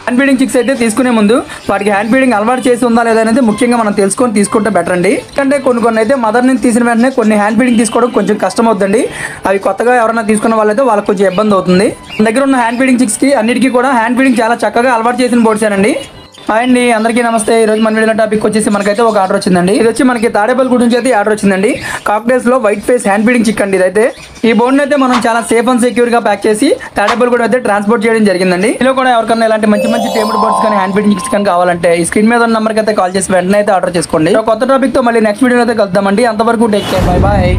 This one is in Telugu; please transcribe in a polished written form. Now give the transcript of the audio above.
హ్యాండ్ ఫీడింగ్ చిక్స్ అయితే తీసుకునే ముందు వాటికి హ్యాండ్ ఫీడింగ్ అలవాటు చేసి ఉందా లేదా అనేది ముఖ్యంగా మనం తీసుకుంటే బెటర్ అండి. ఎందుకంటే కొన్ని అయితే మదర్ నుంచి తీసిన వెంటనే కొన్ని హ్యాండ్ ఫీడింగ్ తీసుకోవడం కొంచెం కష్టం అవుతుంది. అవి కొత్తగా ఎవరైనా తీసుకున్న వాళ్ళైతే వాళ్ళకి కొంచెం ఇబ్బంది అవుతుంది. మన దగ్గర ఉన్న హ్యాండ్ ఫీడింగ్ చిక్స్కి అన్నిటికీ కూడా హ్యాండ్ ఫీడింగ్ చాలా చక్కగా అలవాటు చేసిన బోర్డ్సేనండి. అండి అందరికీ నమస్తే. ఈరోజు మన వీడియో టాపిక్ వచ్చేసి మనకైతే ఒక ఆర్డర్ వచ్చిందండి. ఇది వచ్చి మనకి తాడేపల్లి నుంచి అయితే ఆర్డర్ వచ్చిందండి. కాక్టైల్స్ లో వైట్ ఫేస్ హ్యాండ్ ఫీడింగ్ చిక్ అండి. ఇదైతే ఈ బోర్డుని అయితే మనం చాలా సేఫ్ అండ్ సెక్యూర్ గా ప్యాక్ చేసి తాడేపల్లి కూడా అయితే ట్రాన్స్పోర్ట్ చేయడం జరిగిందండి. ఇందులో కూడా ఎవరికైనా ఇలాంటి మంచి టేబుల్ బోర్డ్స్ కానీ హ్యాండ్ ఫీడింగ్ చిక్స్ కానీ కావాలంటే ఈ స్క్రీన్ మీద ఉన్న నెంబర్కి అయితే కాల్ చేసి వెంటనే అయితే ఆర్డర్ చేసుకోండి. కొత్త టాపిక్ తో మళ్ళీ నెక్స్ట్ వీడియో అయితే కలుద్దామండి. అంతవరకు టేక్ కేర్, బై బాయ్.